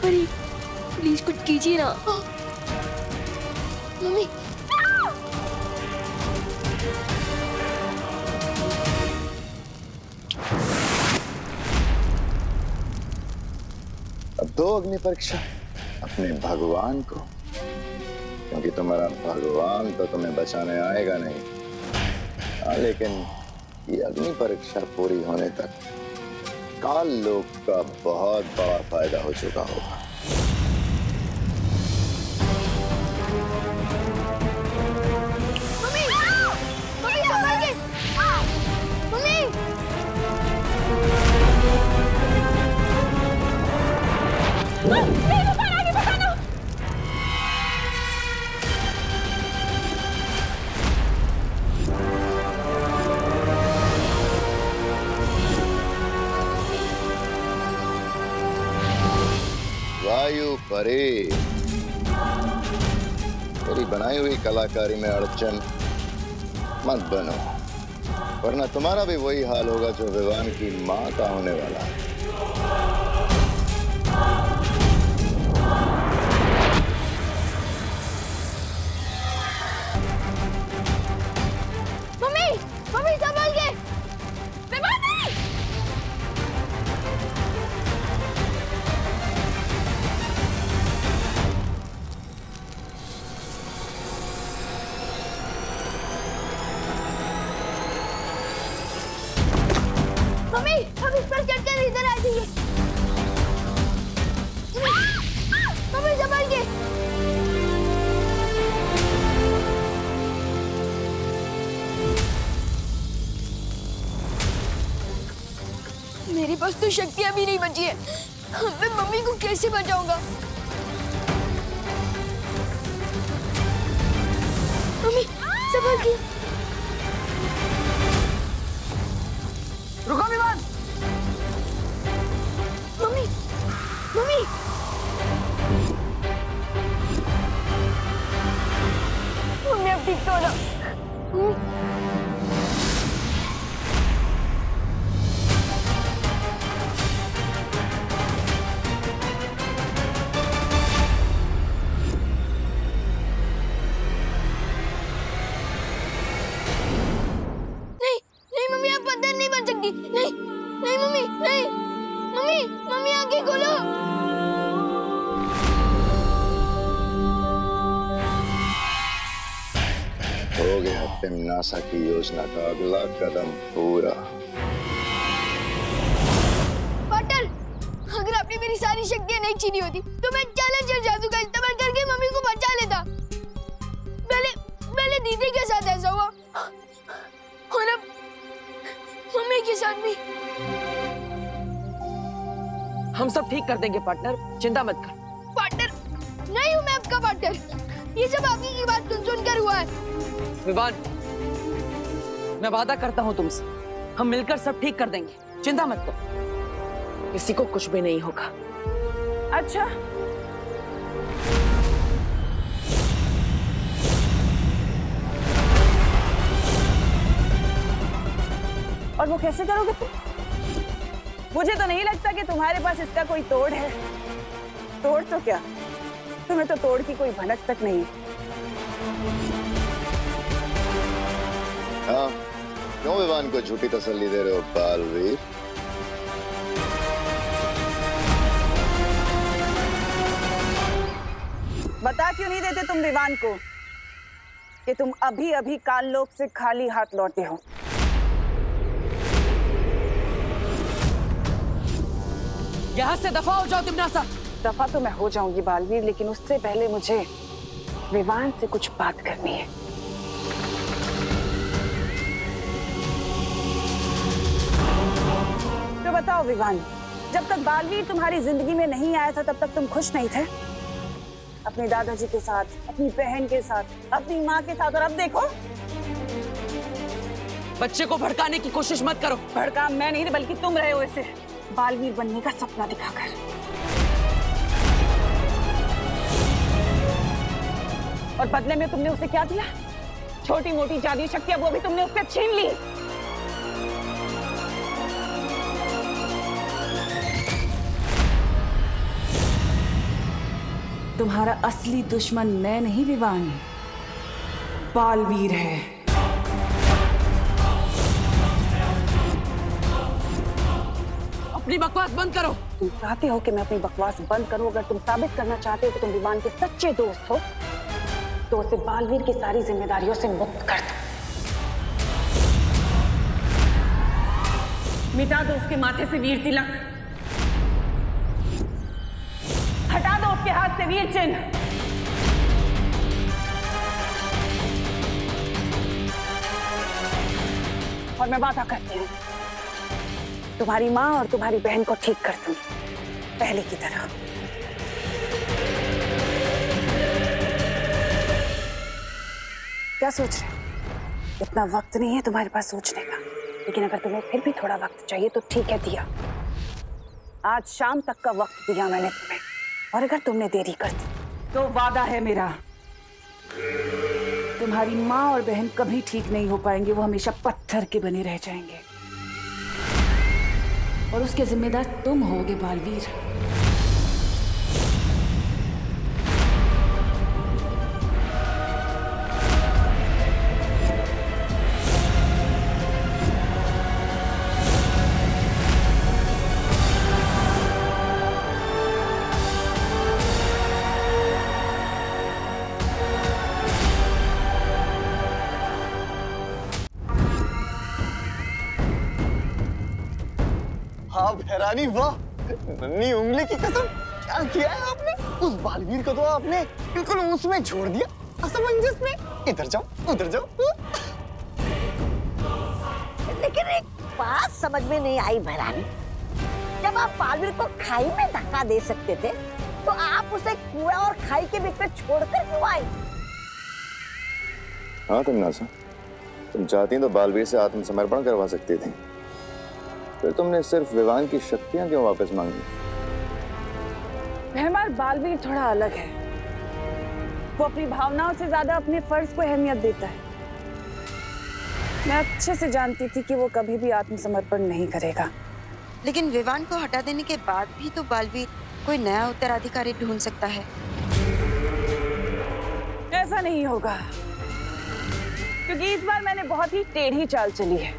परी, प्लीज कुछ कीजिए ना। मम्मी अब दो अग्नि परीक्षा अपने भगवान को, क्योंकि तुम्हारा भगवान तो तुम्हें बचाने आएगा नहीं। हाँ, लेकिन ये अग्नि परीक्षा पूरी होने तक काल लोक का बहुत बड़ा फायदा हो चुका होगा। मम्मी मम्मी संभाल के। मम्मी नहीं बताना, आगे बताना। वायु परी, मेरी बनाई हुई कलाकारी में अड़चन मत बनो, वरना तुम्हारा भी वही हाल होगा जो विवान की मां का होने वाला है। मम्मी मम्मी संभाल के। मम्मी हम इस पर चढ़कर इधर आ जाइए। मम्मी संभाल के। मेरे पास तो शक्तियां भी नहीं बची है, मैं मम्मी को कैसे बचाऊंगा? मम्मी संभाल के। रुको विमान। मम्मी मम्मी मम्मी अब ठीक तो हो ना? नहीं नहीं मम्मी आप अंदर नहीं बन सकती। नहीं नहीं मम्मी नहीं। मम्मी मम्मी आंखें खोलो। हो गया तिम्नासा की योजना का अगला कदम पूरा। पार्टनर, अगर आपने मेरी सारी शक्तियां नहीं छीनी होती तो मैं चैलेंजर जादू का इस्तेमाल करके मम्मी को बचा लेता। पहले दीदी के साथ ऐसा हुआ और अब मम्मी के साथ भी। हम सब ठीक कर देंगे पार्टनर, चिंता मत कर। पार्टनर नहीं हूँ मैं आपका पार्टनर, ये सब आपकी की बात सुनकर हुआ है। विवान, मैं वादा करता हूँ तुमसे, हम मिलकर सब ठीक कर देंगे, चिंता मत करो, किसी को कुछ भी नहीं होगा। अच्छा, और वो कैसे करोगे तुम? मुझे तो नहीं लगता कि तुम्हारे पास इसका कोई तोड़ है। तोड़ तो क्या, तुम्हें तो तोड़ की कोई भनक तक नहीं है। हाँ, क्यों विवान को झूठी तसल्ली दे रहे हो बालवीर? बता क्यों नहीं देते तुम विवान को कि तुम अभी अभी काललोक से खाली हाथ लौटे हो? यहाँ से दफा हो जाओ तिम्नासा। दफा तो मैं हो जाऊंगी बालवीर, लेकिन उससे पहले मुझे विवान से कुछ बात करनी है। तो बताओ विवान, जब तक बालवीर तुम्हारी जिंदगी में नहीं आया था तब तक तुम खुश नहीं थे? अपने दादाजी के साथ, अपनी बहन के साथ, अपनी माँ के साथ, और अब देखो। बच्चे को भड़काने की कोशिश मत करो। भड़का मैं नहीं, बल्कि तुम रहे हो इसे बालवीर बनने का सपना दिखाकर। और बदले में तुमने उसे क्या दिया? छोटी मोटी जादुई शक्तियां, वो भी तुमने उससे छीन ली। तुम्हारा असली दुश्मन मैं नहीं विवान, बालवीर है। अपनी बकवास बंद करो। तुम चाहते हो कि मैं अपनी बकवास बंद करूं? अगर तुम साबित करना चाहते हो कि तुम विवान के सच्चे दोस्त हो तो उसे बालवीर की सारी जिम्मेदारियों से मुक्त कर दो। मिटा दो उसके माथे से वीर तिलक, हटा दो उसके हाथ से वीर चिन्ह। और मैं वादा करती हूँ तुम्हारी माँ और तुम्हारी बहन को ठीक कर दूंगी पहले की तरह। क्या सोच रहे हो? इतना वक्त नहीं है तुम्हारे पास सोचने का, लेकिन अगर तुम्हें फिर भी थोड़ा वक्त चाहिए तो ठीक है, दिया। आज शाम तक का वक्त दिया मैंने तुम्हें, और अगर तुमने देरी कर दी तो वादा है मेरा, तुम्हारी माँ और बहन कभी ठीक नहीं हो पाएंगे। वो हमेशा पत्थर के बने रह जाएंगे और उसके जिम्मेदार तुम होगे बालवीर। हाँ भैरानी, वाह, नन्ही उंगली की कसम, क्या किया है आपने? उस बालवीर को तो आपने बिल्कुल उसमें छोड़ दिया, असमंजस में। इधर जाओ, उधर जाओ। लेकिन एक बात समझ में नहीं आई भैरानी, जब आप बालवीर को खाई में धक्का दे सकते थे तो आप उसे कुआं और खाई के बीच में छोड़कर क्यों आए? हाँ तमन्नासा, तुम चाहती तो बालवीर से आत्मसमर्पण करवा सकती थी, फिर तुमने सिर्फ विवान की शक्तियां क्यों वापस मांगी? मेहमान, बालवीर थोड़ा अलग है। वो अपनी भावनाओं से ज्यादा अपने फर्ज को अहमियत देता है। मैं अच्छे से जानती थी कि वो कभी भी आत्मसमर्पण नहीं करेगा। लेकिन विवान को हटा देने के बाद भी तो बालवीर कोई नया उत्तराधिकारी ढूंढ सकता है। ऐसा नहीं होगा, क्योंकि इस बार मैंने बहुत ही टेढ़ी चाल चली है।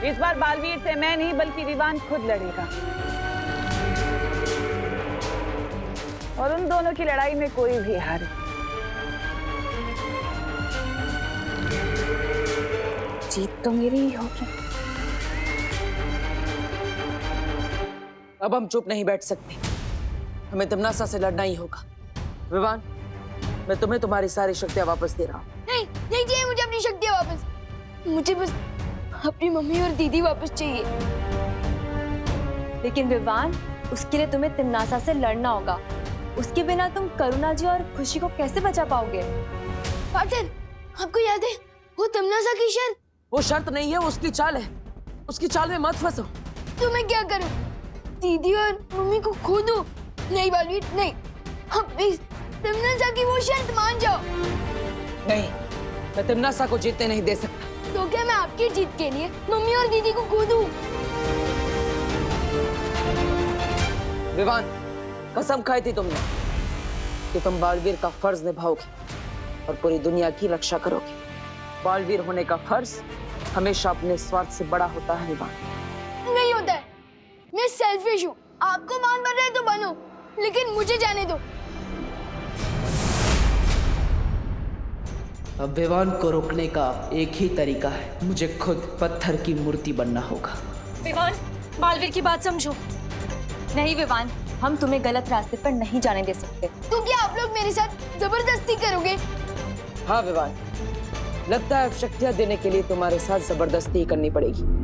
इस बार बालवीर से मैं नहीं बल्कि विवान खुद लड़ेगा, और उन दोनों की लड़ाई में कोई भी हारे। जीत तो मेरी ही होगी। अब हम चुप नहीं बैठ सकते, हमें तमन्नासा से लड़ना ही होगा। विवान, मैं तुम्हें तुम्हारी सारी शक्तियां वापस दे रहा हूँ। नहीं नहीं चाहिए मुझे अपनी शक्तियाँ वापस, मुझे बस अपनी मम्मी और दीदी वापस चाहिए। लेकिन विवान, उसके लिए तुम्हें तमन्नासा से लड़ना होगा। उसके बिना तुम करुणा जी और खुशी को कैसे बचा पाओगे? पार्टनर, आपको याद है वो तमन्नासा की शर्त? वो शर्त नहीं है, वो उसकी चाल है। उसकी चाल में मत फंसो। तो मैं क्या करूं? दीदी और मम्मी को खो दूं? नहीं बालवीर, नहीं। हाँ प्लीज, तमन्नासा की वो शर्त मान जाओ। नहीं, मैं तमन्नासा को जीतने नहीं दे सकता। तो क्या मैं आपकी जीत के लिए मम्मी और दीदी को खो दूं? विवान, कसम खाई थी तुमने कि तुम बालवीर का फर्ज निभाओगे और पूरी दुनिया की रक्षा करोगे। बालवीर होने का फर्ज हमेशा अपने स्वार्थ से बड़ा होता है विवान। नहीं होता है, मैं सेल्फिश हूँ। आपको मान बन रहे तो बनो, लेकिन मुझे जाने दो। अब विवान को रोकने का एक ही तरीका है, मुझे खुद पत्थर की मूर्ति बनना होगा। विवान, बालवीर की बात समझो। नहीं विवान, हम तुम्हें गलत रास्ते पर नहीं जाने दे सकते। तो क्या आप लोग मेरे साथ जबरदस्ती करोगे? हाँ विवान, लगता है अब शक्तियां देने के लिए तुम्हारे साथ जबरदस्ती ही करनी पड़ेगी।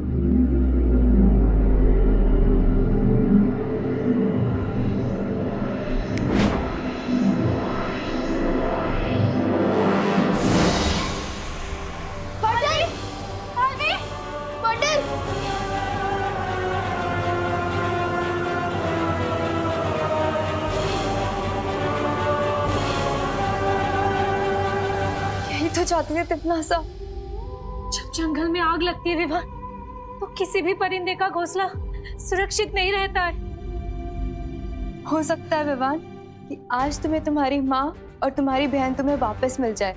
तो चाहती है तमन्नासा। जब जंगल में आग लगती है विवान, तो किसी भी परिंदे का घोंसला सुरक्षित नहीं रहता है। हो सकता है विवान, कि आज तुम्हें तुम्हारी माँ और तुम्हारी बहन तुम्हें वापस मिल जाए,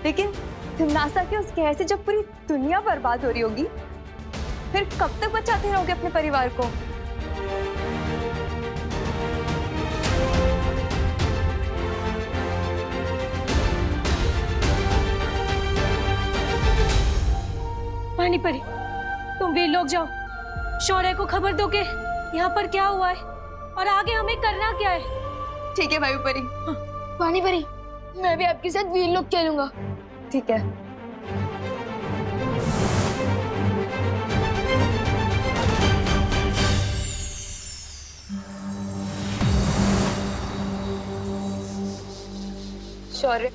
लेकिन तिमनासा के उस कहर से जब पूरी दुनिया बर्बाद हो रही होगी, फिर कब तक बचाते रहोगे अपने परिवार को? पानी परी, तुम वीर लोग जाओ, शौर्य को खबर दो कि यहाँ पर क्या हुआ है और आगे हमें करना क्या है। ठीक है वायु परी। पानी परी, मैं भी आपके साथ वीर लोग चलूंगा। ठीक है। शौर्य,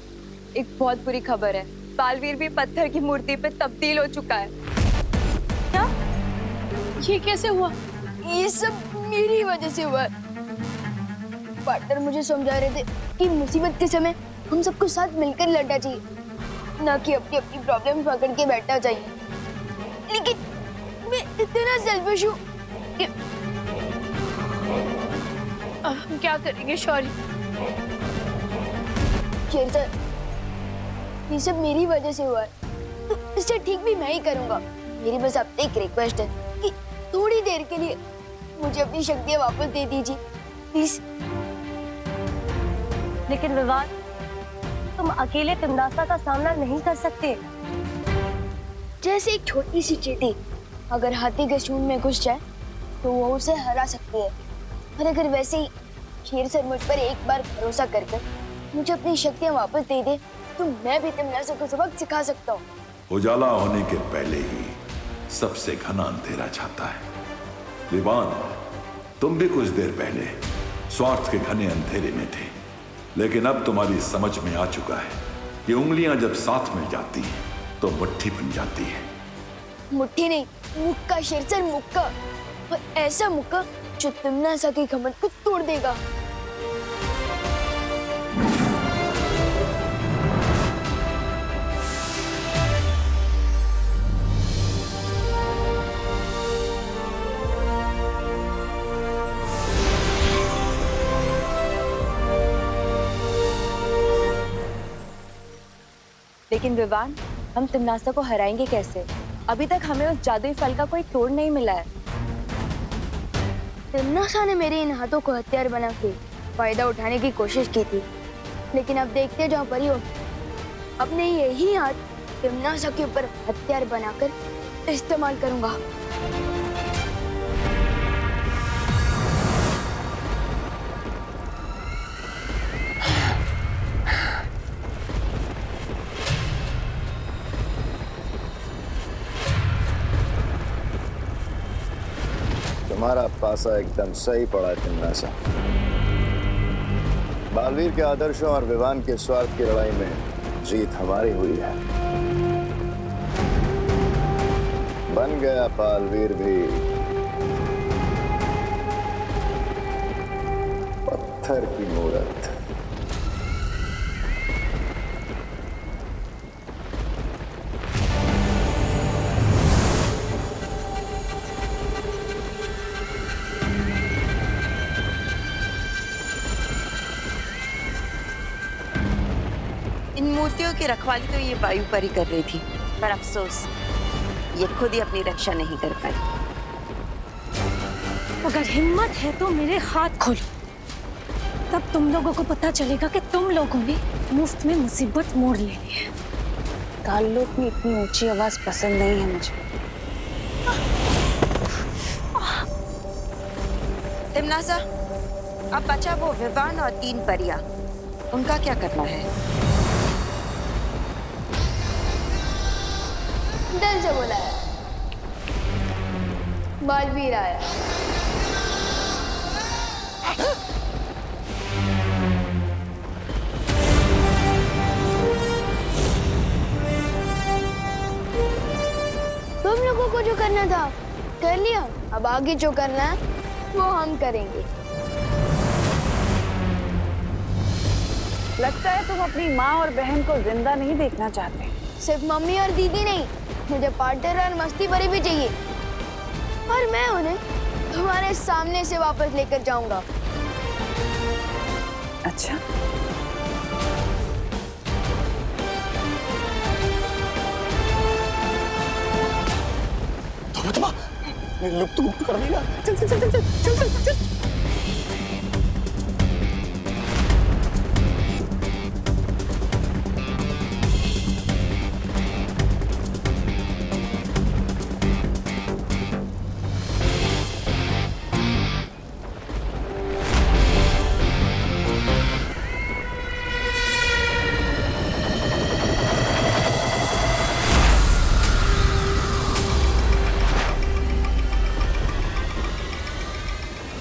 एक बहुत बुरी खबर है। बालवीर भी पत्थर की मूर्ति पे तब्दील हो चुका है। क्या? ये कैसे हुआ? ये सब मेरी वजह से हुआ है। पार्टनर मुझे समझा रहे थे कि मुसीबत के समय हम सबको साथ मिलकर लड़ना चाहिए, ना कि अपनी अपनी प्रॉब्लम पकड़ के बैठना चाहिए। लेकिन मैं इतना सेल्फिश हूँ कि हम क्या करेंगे शौर्य? शेर सर, ये सब मेरी वजह से हुआ है, तो इसे ठीक भी मैं ही करूँगा। मेरी बस आपसे एक रिक्वेस्ट है कि थोड़ी देर के लिए मुझे अपनी शक्तियाँ वापस दे दीजिए, प्लीज। लेकिन विवान, तुम अकेले तिमनासा का सामना नहीं कर सकते। जैसे एक छोटी सी चींटी अगर हाथी के सूंड में घुस जाए तो वो उसे हरा सकती है, और अगर वैसे ही शेर सर मुझ पर एक बार भरोसा कर मुझे अपनी शक्तियाँ वापस दे दे तो मैं भी तिमनासा को सबक सिखा सकता हूँ। उजाला होने के पहले ही सबसे घना अंधेरा छाता है। विवान, तुम भी कुछ देर पहले स्वार्थ के घने अंधेरे में थे, लेकिन अब तुम्हारी समझ में आ चुका है कि उंगलियां जब साथ मिल जाती हैं तो मुट्ठी बन जाती है। मुट्ठी नहीं, मुक्का शेरसर, मुक्का। और ऐसा मुक्का जो तिमनासा की घमंड को तोड़ देगा। लेकिन विवान, हम तिमनासा को हराएंगे कैसे? अभी तक हमें उस जादुई फल का कोई तोड़ नहीं मिला है। तिमनासा ने मेरे इन हाथों को हथियार बना के फायदा उठाने की कोशिश की थी, लेकिन अब देखते जाओ परियो, अपने यही हाथ तिमनासा के ऊपर हथियार बनाकर इस्तेमाल करूंगा। तुम्हारा पासा एकदम सही पड़ा तिमनासा। बालवीर के आदर्शों और विवान के स्वार्थ की लड़ाई में जीत हमारी हुई है। बन गया बालवीर भी पत्थर की मूरत। इन मूर्तियों की रखवाली तो ये वायु परी कर रही थी, पर अफसोस ये खुद ही अपनी रक्षा नहीं कर पाई। अगर हिम्मत है तो मेरे हाथ खोलो, तब तुम लोगों को पता चलेगा कि तुम लोगों ने मुफ्त में मुसीबत मोड़ लेनी है। ताल्लुक में इतनी ऊंची आवाज पसंद नहीं है मुझे। तिमनासा, अब बचा वो विवान और 3 परियां, उनका क्या करना है? दिल से बोला है, बालवीर आया। तुम लोगों को जो करना था कर लिया, अब आगे जो करना है वो हम करेंगे। लगता है तुम अपनी माँ और बहन को जिंदा नहीं देखना चाहते। सिर्फ मम्मी और दीदी नहीं, मुझे पार्टनर और मस्ती भरी भी चाहिए, और मैं उन्हें तुम्हारे सामने से वापस लेकर जाऊंगा। अच्छा, तो लुक तो कर देगा। चल चल चल चल चल चल चल चल।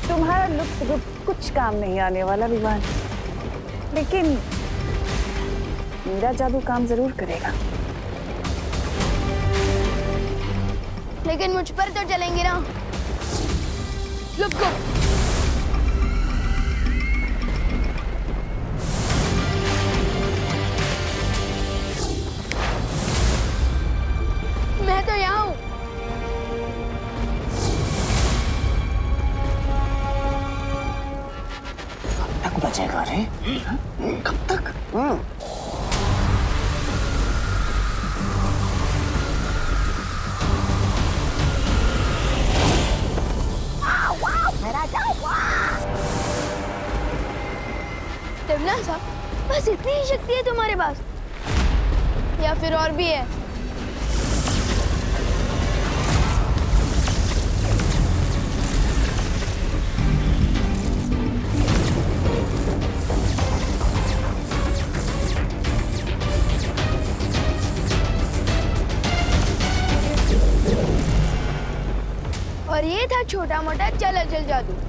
तुम्हारा लुक ग्रुप कुछ काम नहीं आने वाला विवान, लेकिन मेरा जादू काम जरूर करेगा। लेकिन मुझ पर तो चलेंगे ना। लुक को मैं तो यहाँ हूँ। तक बचेगा रे? कब तक? तमन्ना साहब, बस इतनी ही शक्ति है तुम्हारे पास या फिर और भी है? और ये था छोटा मोटा चल अचल जादू।